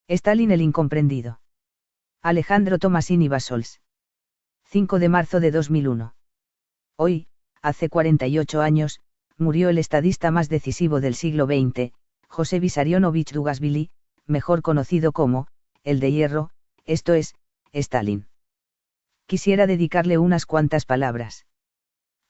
Stalin el incomprendido. Alejandro Tomasini Bassols. 5 de marzo de 2001. Hoy, hace 48 años, murió el estadista más decisivo del siglo XX, José Vissarionovich Dugashvili, mejor conocido como, el de hierro, esto es, Stalin. Quisiera dedicarle unas cuantas palabras.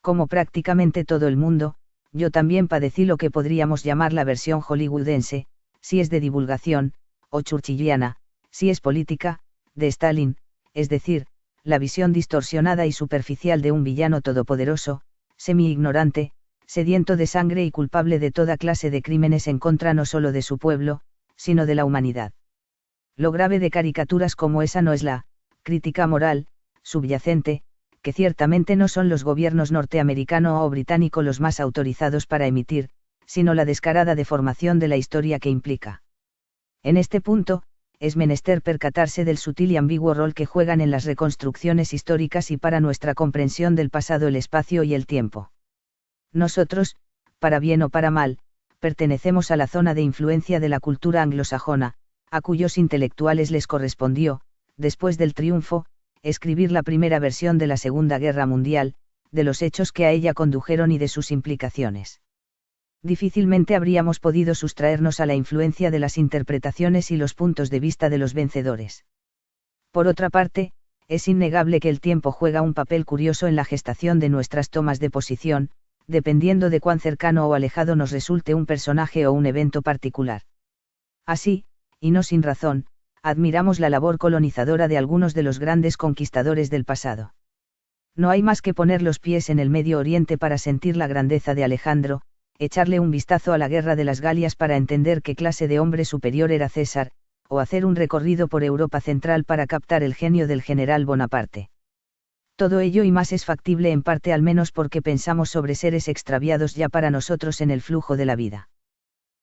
Como prácticamente todo el mundo, yo también padecí lo que podríamos llamar la versión hollywoodense, si es de divulgación, o churchilliana, si es política, de Stalin, es decir, la visión distorsionada y superficial de un villano todopoderoso, semi-ignorante, sediento de sangre y culpable de toda clase de crímenes en contra no solo de su pueblo, sino de la humanidad. Lo grave de caricaturas como esa no es la crítica moral subyacente, que ciertamente no son los gobiernos norteamericano o británico los más autorizados para emitir, sino la descarada deformación de la historia que implica. En este punto, es menester percatarse del sutil y ambiguo rol que juegan en las reconstrucciones históricas y para nuestra comprensión del pasado el espacio y el tiempo. Nosotros, para bien o para mal, pertenecemos a la zona de influencia de la cultura anglosajona, a cuyos intelectuales les correspondió, después del triunfo, escribir la primera versión de la Segunda Guerra Mundial, de los hechos que a ella condujeron y de sus implicaciones. Difícilmente habríamos podido sustraernos a la influencia de las interpretaciones y los puntos de vista de los vencedores. Por otra parte, es innegable que el tiempo juega un papel curioso en la gestación de nuestras tomas de posición, dependiendo de cuán cercano o alejado nos resulte un personaje o un evento particular. Así, y no sin razón, admiramos la labor colonizadora de algunos de los grandes conquistadores del pasado. No hay más que poner los pies en el Medio Oriente para sentir la grandeza de Alejandro, echarle un vistazo a la Guerra de las Galias para entender qué clase de hombre superior era César, o hacer un recorrido por Europa Central para captar el genio del general Bonaparte. Todo ello y más es factible en parte al menos porque pensamos sobre seres extraviados ya para nosotros en el flujo de la vida.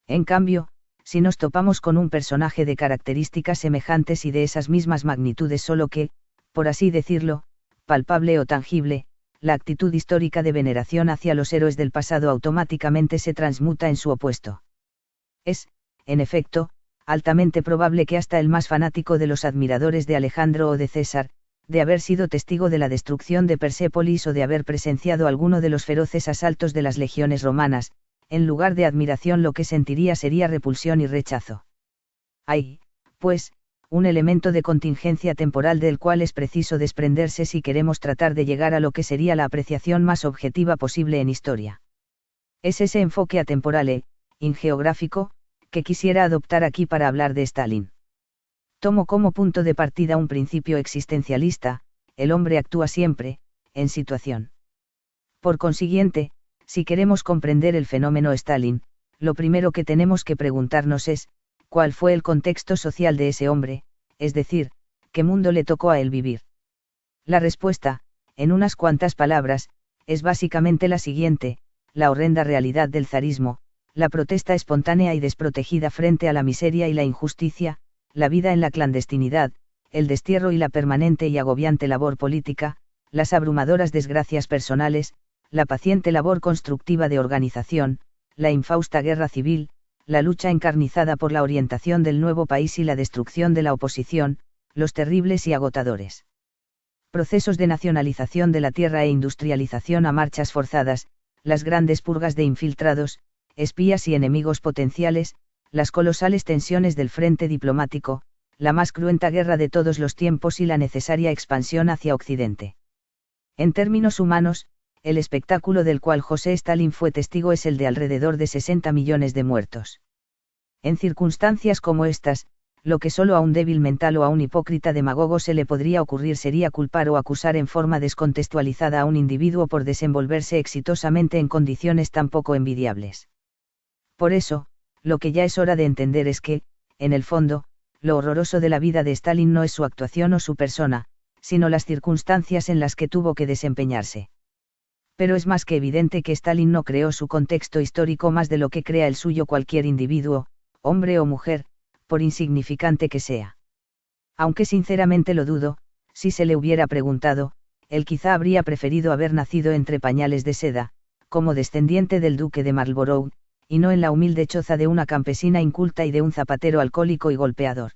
En cambio, si nos topamos con un personaje de características semejantes y de esas mismas magnitudes solo que, por así decirlo, palpable o tangible, la actitud histórica de veneración hacia los héroes del pasado automáticamente se transmuta en su opuesto. Es, en efecto, altamente probable que hasta el más fanático de los admiradores de Alejandro o de César, de haber sido testigo de la destrucción de Persépolis o de haber presenciado alguno de los feroces asaltos de las legiones romanas, en lugar de admiración lo que sentiría sería repulsión y rechazo. Hay, pues, un elemento de contingencia temporal del cual es preciso desprenderse si queremos tratar de llegar a lo que sería la apreciación más objetiva posible en historia. Es ese enfoque atemporal ingeográfico, que quisiera adoptar aquí para hablar de Stalin. Tomo como punto de partida un principio existencialista: el hombre actúa siempre, en situación. Por consiguiente, si queremos comprender el fenómeno Stalin, lo primero que tenemos que preguntarnos es, ¿cuál fue el contexto social de ese hombre, es decir, qué mundo le tocó a él vivir? La respuesta, en unas cuantas palabras, es básicamente la siguiente: la horrenda realidad del zarismo, la protesta espontánea y desprotegida frente a la miseria y la injusticia, la vida en la clandestinidad, el destierro y la permanente y agobiante labor política, las abrumadoras desgracias personales, la paciente labor constructiva de organización, la infausta guerra civil, la lucha encarnizada por la orientación del nuevo país y la destrucción de la oposición, los terribles y agotadores procesos de nacionalización de la tierra e industrialización a marchas forzadas, las grandes purgas de infiltrados, espías y enemigos potenciales, las colosales tensiones del frente diplomático, la más cruenta guerra de todos los tiempos y la necesaria expansión hacia Occidente. En términos humanos, el espectáculo del cual José Stalin fue testigo es el de alrededor de 60 millones de muertos. En circunstancias como estas, lo que solo a un débil mental o a un hipócrita demagogo se le podría ocurrir sería culpar o acusar en forma descontextualizada a un individuo por desenvolverse exitosamente en condiciones tan poco envidiables. Por eso, lo que ya es hora de entender es que, en el fondo, lo horroroso de la vida de Stalin no es su actuación o su persona, sino las circunstancias en las que tuvo que desempeñarse. Pero es más que evidente que Stalin no creó su contexto histórico más de lo que crea el suyo cualquier individuo, hombre o mujer, por insignificante que sea. Aunque sinceramente lo dudo, si se le hubiera preguntado, él quizá habría preferido haber nacido entre pañales de seda, como descendiente del duque de Marlborough, y no en la humilde choza de una campesina inculta y de un zapatero alcohólico y golpeador.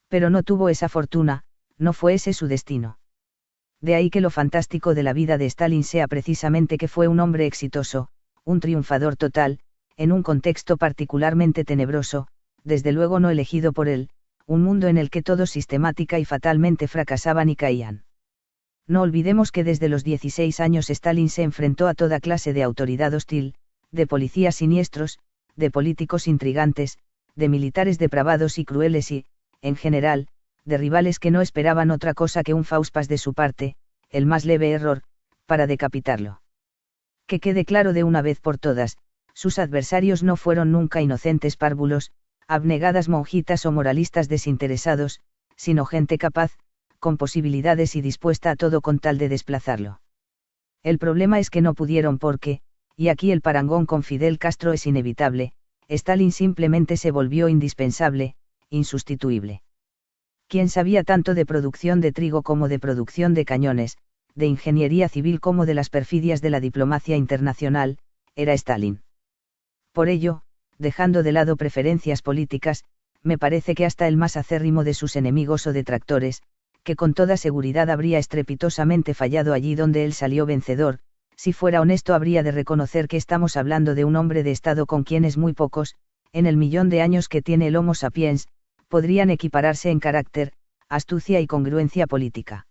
Pero no tuvo esa fortuna, no fue ese su destino. De ahí que lo fantástico de la vida de Stalin sea precisamente que fue un hombre exitoso, un triunfador total, en un contexto particularmente tenebroso, desde luego no elegido por él, un mundo en el que todos sistemática y fatalmente fracasaban y caían. No olvidemos que desde los 16 años Stalin se enfrentó a toda clase de autoridad hostil, de policías siniestros, de políticos intrigantes, de militares depravados y crueles y, en general, de rivales que no esperaban otra cosa que un fauspás de su parte, el más leve error, para decapitarlo. Que quede claro de una vez por todas, sus adversarios no fueron nunca inocentes párvulos, abnegadas monjitas o moralistas desinteresados, sino gente capaz, con posibilidades y dispuesta a todo con tal de desplazarlo. El problema es que no pudieron porque, y aquí el parangón con Fidel Castro es inevitable, Stalin simplemente se volvió indispensable, insustituible. Quien sabía tanto de producción de trigo como de producción de cañones, de ingeniería civil como de las perfidias de la diplomacia internacional, era Stalin. Por ello, dejando de lado preferencias políticas, me parece que hasta el más acérrimo de sus enemigos o detractores, que con toda seguridad habría estrepitosamente fallado allí donde él salió vencedor, si fuera honesto habría de reconocer que estamos hablando de un hombre de Estado con quienes muy pocos, en el millón de años que tiene el Homo sapiens, podrían equipararse en carácter, astucia y congruencia política.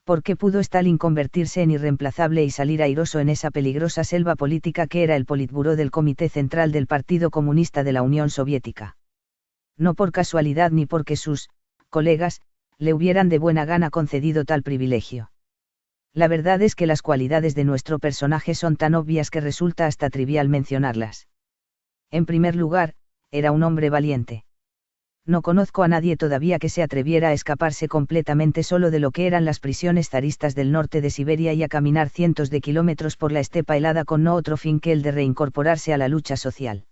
¿Por qué pudo Stalin convertirse en irreemplazable y salir airoso en esa peligrosa selva política que era el Politburó del Comité Central del Partido Comunista de la Unión Soviética? No por casualidad ni porque sus colegas le hubieran de buena gana concedido tal privilegio. La verdad es que las cualidades de nuestro personaje son tan obvias que resulta hasta trivial mencionarlas. En primer lugar, era un hombre valiente. No conozco a nadie todavía que se atreviera a escaparse completamente solo de lo que eran las prisiones zaristas del norte de Siberia y a caminar cientos de kilómetros por la estepa helada con no otro fin que el de reincorporarse a la lucha social.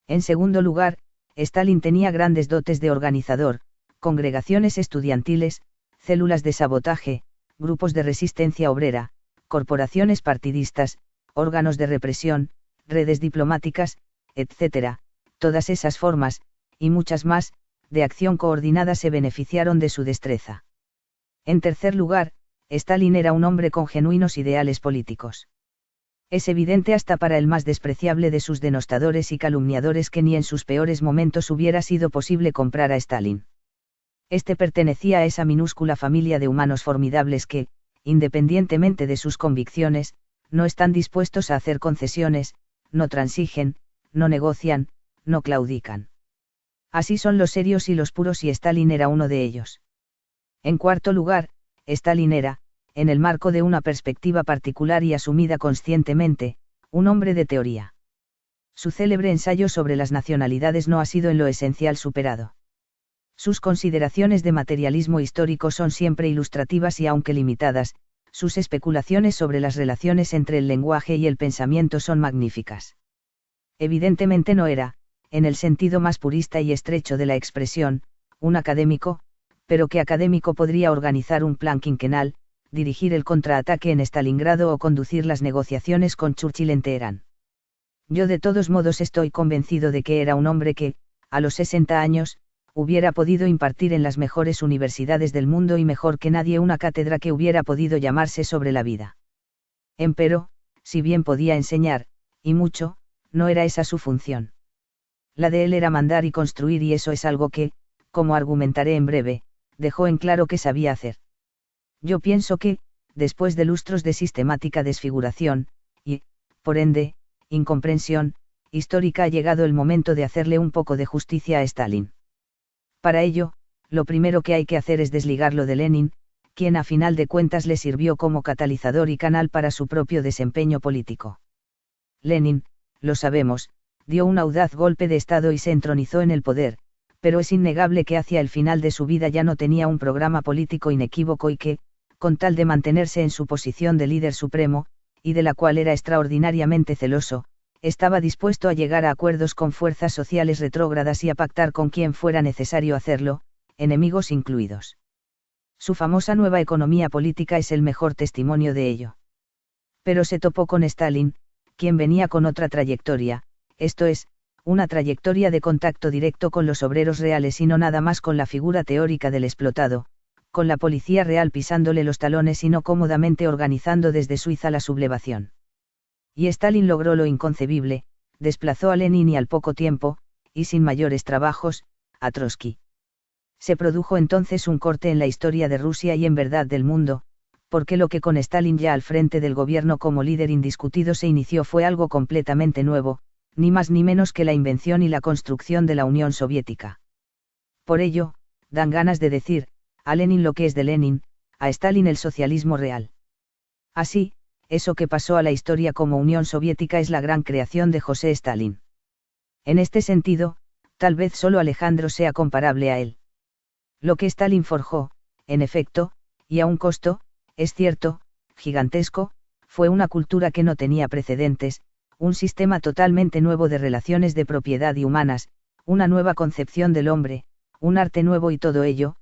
En segundo lugar, Stalin tenía grandes dotes de organizador, congregaciones estudiantiles, células de sabotaje, grupos de resistencia obrera, corporaciones partidistas, órganos de represión, redes diplomáticas, etc., todas esas formas, y muchas más, de acción coordinada se beneficiaron de su destreza. En tercer lugar, Stalin era un hombre con genuinos ideales políticos. Es evidente hasta para el más despreciable de sus denostadores y calumniadores que ni en sus peores momentos hubiera sido posible comprar a Stalin. Este pertenecía a esa minúscula familia de humanos formidables que, independientemente de sus convicciones, no están dispuestos a hacer concesiones, no transigen, no negocian, no claudican. Así son los serios y los puros y Stalin era uno de ellos. En cuarto lugar, Stalin era, en el marco de una perspectiva particular y asumida conscientemente, un hombre de teoría. Su célebre ensayo sobre las nacionalidades no ha sido en lo esencial superado. Sus consideraciones de materialismo histórico son siempre ilustrativas y aunque limitadas, sus especulaciones sobre las relaciones entre el lenguaje y el pensamiento son magníficas. Evidentemente no era, en el sentido más purista y estrecho de la expresión, un académico, pero que académico podría organizar un plan quinquenal, dirigir el contraataque en Stalingrado o conducir las negociaciones con Churchill en Teherán. Yo de todos modos estoy convencido de que era un hombre que, a los 60 años, hubiera podido impartir en las mejores universidades del mundo y mejor que nadie una cátedra que hubiera podido llamarse sobre la vida. Empero, si bien podía enseñar, y mucho, no era esa su función. La de él era mandar y construir y eso es algo que, como argumentaré en breve, dejó en claro que sabía hacer. Yo pienso que, después de lustros de sistemática desfiguración, y, por ende, incomprensión, histórica ha llegado el momento de hacerle un poco de justicia a Stalin. Para ello, lo primero que hay que hacer es desligarlo de Lenin, quien a final de cuentas le sirvió como catalizador y canal para su propio desempeño político. Lenin, lo sabemos, dio un audaz golpe de Estado y se entronizó en el poder, pero es innegable que hacia el final de su vida ya no tenía un programa político inequívoco y que, con tal de mantenerse en su posición de líder supremo, y de la cual era extraordinariamente celoso, estaba dispuesto a llegar a acuerdos con fuerzas sociales retrógradas y a pactar con quien fuera necesario hacerlo, enemigos incluidos. Su famosa nueva economía política es el mejor testimonio de ello. Pero se topó con Stalin, quien venía con otra trayectoria, esto es, una trayectoria de contacto directo con los obreros reales y no nada más con la figura teórica del explotado, con la policía real pisándole los talones y no cómodamente organizando desde Suiza la sublevación. Y Stalin logró lo inconcebible, desplazó a Lenin y al poco tiempo, y sin mayores trabajos, a Trotsky. Se produjo entonces un corte en la historia de Rusia y en verdad del mundo, porque lo que con Stalin ya al frente del gobierno como líder indiscutido se inició fue algo completamente nuevo, ni más ni menos que la invención y la construcción de la Unión Soviética. Por ello, dan ganas de decir, a Lenin lo que es de Lenin, a Stalin el socialismo real. Así, eso que pasó a la historia como Unión Soviética es la gran creación de José Stalin. En este sentido, tal vez solo Alejandro sea comparable a él. Lo que Stalin forjó, en efecto, y a un costo, es cierto, gigantesco, fue una cultura que no tenía precedentes, un sistema totalmente nuevo de relaciones de propiedad y humanas, una nueva concepción del hombre, un arte nuevo y todo ello,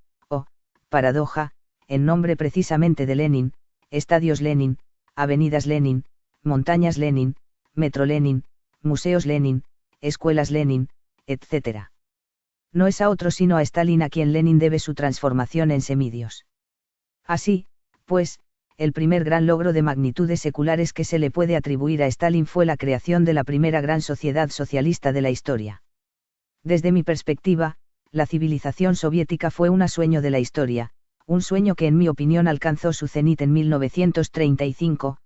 paradoja, en nombre precisamente de Lenin, estadios Lenin, avenidas Lenin, montañas Lenin, metro Lenin, museos Lenin, escuelas Lenin, etc. No es a otro sino a Stalin a quien Lenin debe su transformación en semidios. Así, pues, el primer gran logro de magnitudes seculares que se le puede atribuir a Stalin fue la creación de la primera gran sociedad socialista de la historia. Desde mi perspectiva, la civilización soviética fue un sueño de la historia, un sueño que en mi opinión alcanzó su cenit en 1935,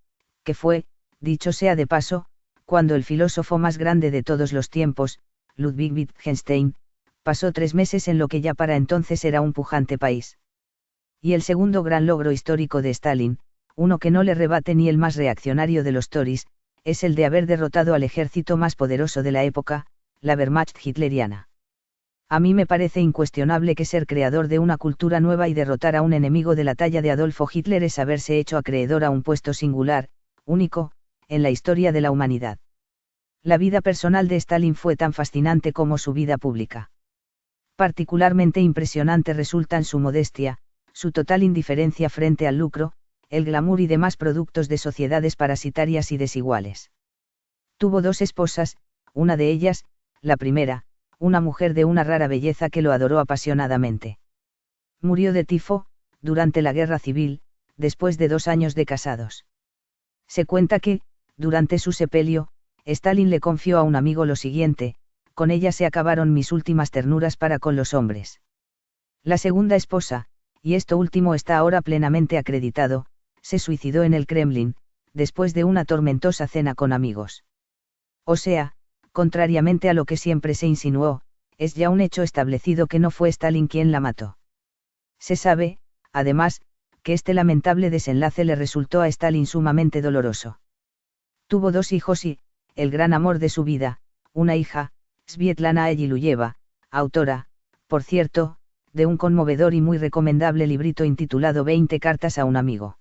que fue, dicho sea de paso, cuando el filósofo más grande de todos los tiempos, Ludwig Wittgenstein, pasó 3 meses en lo que ya para entonces era un pujante país. Y el segundo gran logro histórico de Stalin, uno que no le rebate ni el más reaccionario de los Tories, es el de haber derrotado al ejército más poderoso de la época, la Wehrmacht hitleriana. A mí me parece incuestionable que ser creador de una cultura nueva y derrotar a un enemigo de la talla de Adolfo Hitler es haberse hecho acreedor a un puesto singular, único, en la historia de la humanidad. La vida personal de Stalin fue tan fascinante como su vida pública. Particularmente impresionante resultan su modestia, su total indiferencia frente al lucro, el glamour y demás productos de sociedades parasitarias y desiguales. Tuvo 2 esposas, una de ellas, la primera, una mujer de una rara belleza que lo adoró apasionadamente. Murió de tifo, durante la guerra civil, después de 2 años de casados. Se cuenta que, durante su sepelio, Stalin le confió a un amigo lo siguiente: con ella se acabaron mis últimas ternuras para con los hombres. La segunda esposa, y esto último está ahora plenamente acreditado, se suicidó en el Kremlin, después de una tormentosa cena con amigos. O sea, contrariamente a lo que siempre se insinuó, es ya un hecho establecido que no fue Stalin quien la mató. Se sabe, además, que este lamentable desenlace le resultó a Stalin sumamente doloroso. Tuvo 2 hijos y, el gran amor de su vida, una hija, Svietlana Alliluyeva, autora, por cierto, de un conmovedor y muy recomendable librito intitulado 20 cartas a un amigo.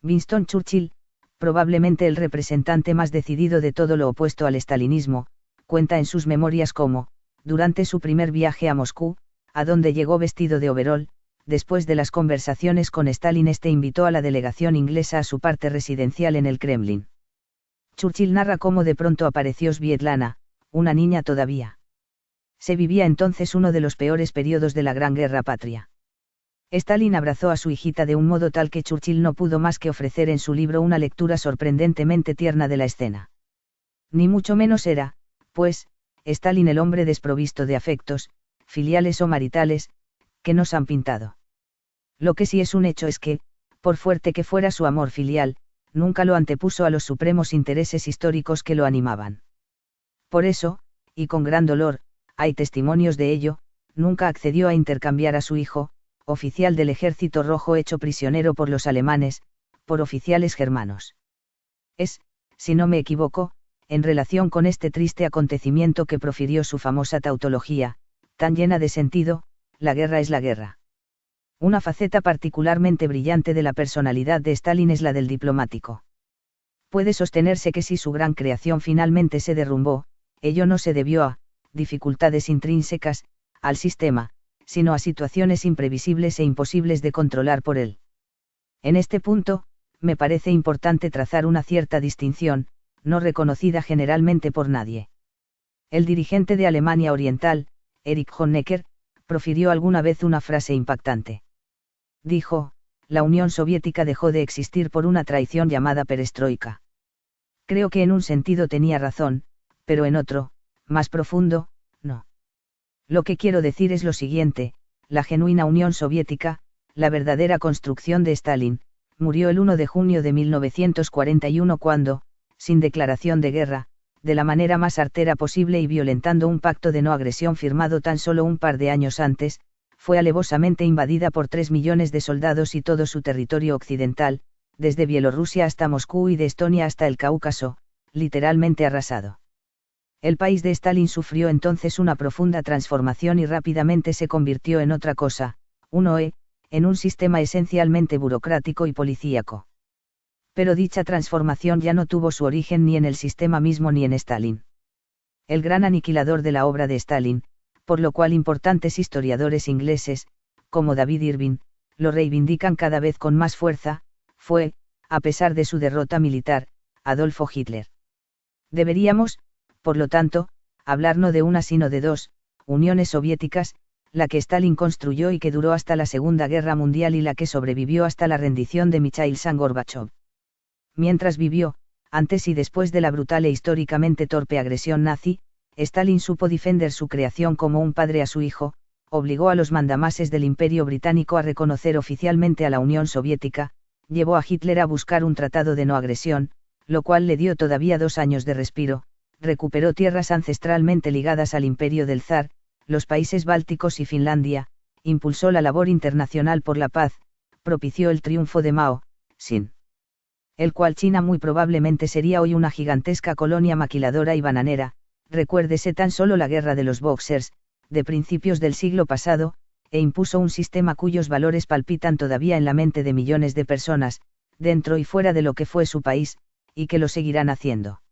Winston Churchill, probablemente el representante más decidido de todo lo opuesto al stalinismo, cuenta en sus memorias cómo, durante su primer viaje a Moscú, a donde llegó vestido de overol, después de las conversaciones con Stalin invitó a la delegación inglesa a su parte residencial en el Kremlin. Churchill narra cómo de pronto apareció Svietlana, una niña todavía. Se vivía entonces uno de los peores periodos de la Gran Guerra Patria. Stalin abrazó a su hijita de un modo tal que Churchill no pudo más que ofrecer en su libro una lectura sorprendentemente tierna de la escena. Ni mucho menos era, pues, Stalin el hombre desprovisto de afectos, filiales o maritales, que nos han pintado. Lo que sí es un hecho es que, por fuerte que fuera su amor filial, nunca lo antepuso a los supremos intereses históricos que lo animaban. Por eso, y con gran dolor, hay testimonios de ello, nunca accedió a intercambiar a su hijo, oficial del Ejército Rojo hecho prisionero por los alemanes, por oficiales germanos. Es, si no me equivoco, en relación con este triste acontecimiento que profirió su famosa tautología, tan llena de sentido: la guerra es la guerra. Una faceta particularmente brillante de la personalidad de Stalin es la del diplomático. Puede sostenerse que si su gran creación finalmente se derrumbó, ello no se debió a dificultades intrínsecas al sistema, sino a situaciones imprevisibles e imposibles de controlar por él. En este punto, me parece importante trazar una cierta distinción, no reconocida generalmente por nadie. El dirigente de Alemania Oriental, Erich Honecker, profirió alguna vez una frase impactante. Dijo: la Unión Soviética dejó de existir por una traición llamada perestroika. Creo que en un sentido tenía razón, pero en otro, más profundo, no. Lo que quiero decir es lo siguiente: la genuina Unión Soviética, la verdadera construcción de Stalin, murió el 1 de junio de 1941 cuando, sin declaración de guerra, de la manera más artera posible y violentando un pacto de no agresión firmado tan solo un par de años antes, fue alevosamente invadida por 3 millones de soldados y todo su territorio occidental, desde Bielorrusia hasta Moscú y de Estonia hasta el Cáucaso, literalmente arrasado. El país de Stalin sufrió entonces una profunda transformación y rápidamente se convirtió en otra cosa, en un sistema esencialmente burocrático y policíaco. Pero dicha transformación ya no tuvo su origen ni en el sistema mismo ni en Stalin. El gran aniquilador de la obra de Stalin, por lo cual importantes historiadores ingleses, como David Irving, lo reivindican cada vez con más fuerza, fue, a pesar de su derrota militar, Adolfo Hitler. Deberíamos, por lo tanto, hablar no de una sino de dos, uniones soviéticas, la que Stalin construyó y que duró hasta la Segunda Guerra Mundial y la que sobrevivió hasta la rendición de Mikhail Gorbachev. Mientras vivió, antes y después de la brutal e históricamente torpe agresión nazi, Stalin supo defender su creación como un padre a su hijo, obligó a los mandamases del Imperio Británico a reconocer oficialmente a la Unión Soviética, llevó a Hitler a buscar un tratado de no agresión, lo cual le dio todavía 2 años de respiro, recuperó tierras ancestralmente ligadas al imperio del zar, los países bálticos y Finlandia, impulsó la labor internacional por la paz, propició el triunfo de Mao, sin el cual China muy probablemente sería hoy una gigantesca colonia maquiladora y bananera. Recuérdese tan solo la guerra de los Boxers, de principios del siglo pasado, e impuso un sistema cuyos valores palpitan todavía en la mente de millones de personas, dentro y fuera de lo que fue su país, y que lo seguirán haciendo.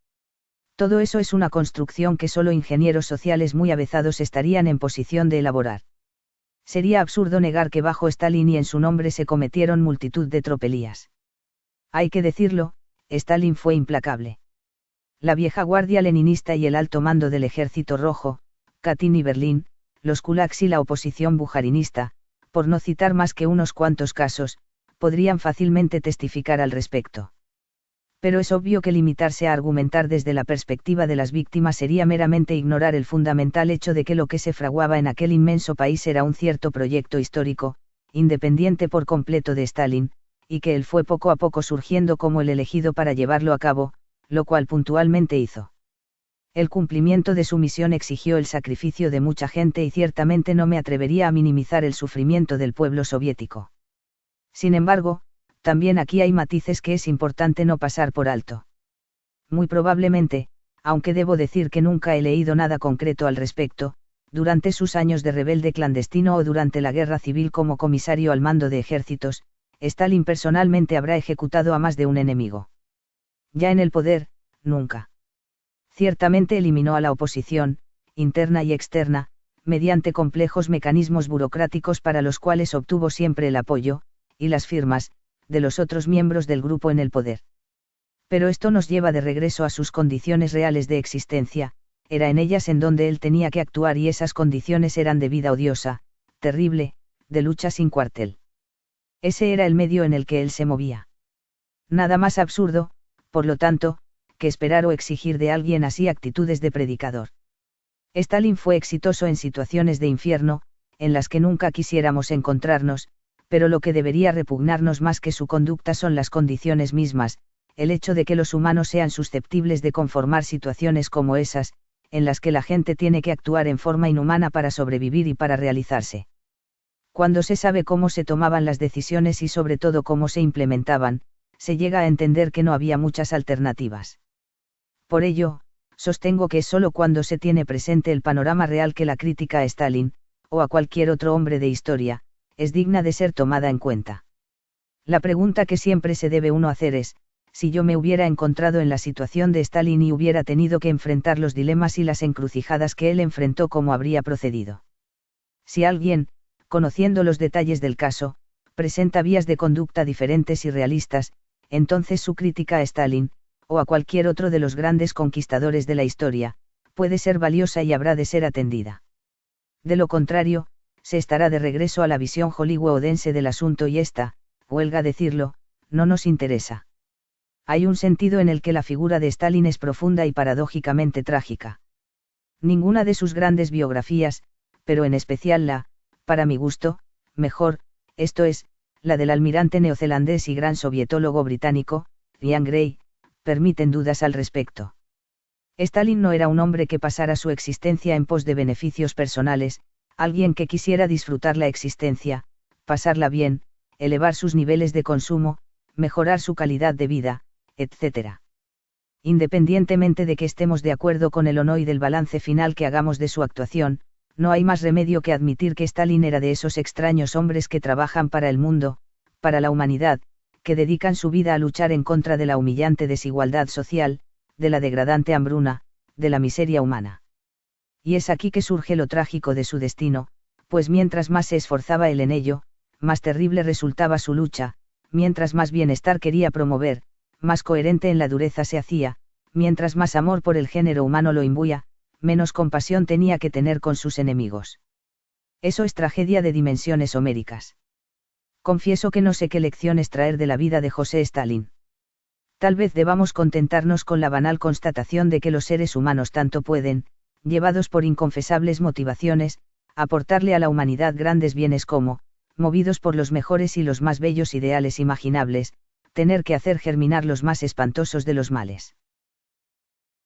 Todo eso es una construcción que solo ingenieros sociales muy avezados estarían en posición de elaborar. Sería absurdo negar que bajo Stalin y en su nombre se cometieron multitud de tropelías. Hay que decirlo, Stalin fue implacable. La vieja guardia leninista y el alto mando del Ejército Rojo, Katyn y Berlín, los kulaks y la oposición bujarinista, por no citar más que unos cuantos casos, podrían fácilmente testificar al respecto. Pero es obvio que limitarse a argumentar desde la perspectiva de las víctimas sería meramente ignorar el fundamental hecho de que lo que se fraguaba en aquel inmenso país era un cierto proyecto histórico, independiente por completo de Stalin, y que él fue poco a poco surgiendo como el elegido para llevarlo a cabo, lo cual puntualmente hizo. El cumplimiento de su misión exigió el sacrificio de mucha gente y ciertamente no me atrevería a minimizar el sufrimiento del pueblo soviético. Sin embargo, también aquí hay matices que es importante no pasar por alto. Muy probablemente, aunque debo decir que nunca he leído nada concreto al respecto, durante sus años de rebelde clandestino o durante la guerra civil como comisario al mando de ejércitos, Stalin personalmente habrá ejecutado a más de un enemigo. Ya en el poder, nunca. Ciertamente eliminó a la oposición, interna y externa, mediante complejos mecanismos burocráticos para los cuales obtuvo siempre el apoyo, y las firmas, de los otros miembros del grupo en el poder. Pero esto nos lleva de regreso a sus condiciones reales de existencia, era en ellas en donde él tenía que actuar y esas condiciones eran de vida odiosa, terrible, de lucha sin cuartel. Ese era el medio en el que él se movía. Nada más absurdo, por lo tanto, que esperar o exigir de alguien así actitudes de predicador. Stalin fue exitoso en situaciones de infierno, en las que nunca quisiéramos encontrarnos, pero lo que debería repugnarnos más que su conducta son las condiciones mismas, el hecho de que los humanos sean susceptibles de conformar situaciones como esas, en las que la gente tiene que actuar en forma inhumana para sobrevivir y para realizarse. Cuando se sabe cómo se tomaban las decisiones y sobre todo cómo se implementaban, se llega a entender que no había muchas alternativas. Por ello, sostengo que es solo cuando se tiene presente el panorama real que la crítica a Stalin, o a cualquier otro hombre de historia, es digna de ser tomada en cuenta. La pregunta que siempre se debe uno hacer es, si yo me hubiera encontrado en la situación de Stalin y hubiera tenido que enfrentar los dilemas y las encrucijadas que él enfrentó, ¿cómo habría procedido? Si alguien, conociendo los detalles del caso, presenta vías de conducta diferentes y realistas, entonces su crítica a Stalin, o a cualquier otro de los grandes conquistadores de la historia, puede ser valiosa y habrá de ser atendida. De lo contrario, se estará de regreso a la visión hollywoodense del asunto y esta, huelga decirlo, no nos interesa. Hay un sentido en el que la figura de Stalin es profunda y paradójicamente trágica. Ninguna de sus grandes biografías, pero en especial la, para mi gusto, mejor, esto es, la del almirante neozelandés y gran sovietólogo británico, Ian Gray, permiten dudas al respecto. Stalin no era un hombre que pasara su existencia en pos de beneficios personales, alguien que quisiera disfrutar la existencia, pasarla bien, elevar sus niveles de consumo, mejorar su calidad de vida, etc. Independientemente de que estemos de acuerdo con el o no y del balance final que hagamos de su actuación, no hay más remedio que admitir que Stalin era de esos extraños hombres que trabajan para el mundo, para la humanidad, que dedican su vida a luchar en contra de la humillante desigualdad social, de la degradante hambruna, de la miseria humana. Y es aquí que surge lo trágico de su destino, pues mientras más se esforzaba él en ello, más terrible resultaba su lucha, mientras más bienestar quería promover, más coherente en la dureza se hacía, mientras más amor por el género humano lo imbuía, menos compasión tenía que tener con sus enemigos. Eso es tragedia de dimensiones homéricas. Confieso que no sé qué lecciones traer de la vida de José Stalin. Tal vez debamos contentarnos con la banal constatación de que los seres humanos tanto pueden, llevados por inconfesables motivaciones, aportarle a la humanidad grandes bienes como, movidos por los mejores y los más bellos ideales imaginables, tener que hacer germinar los más espantosos de los males.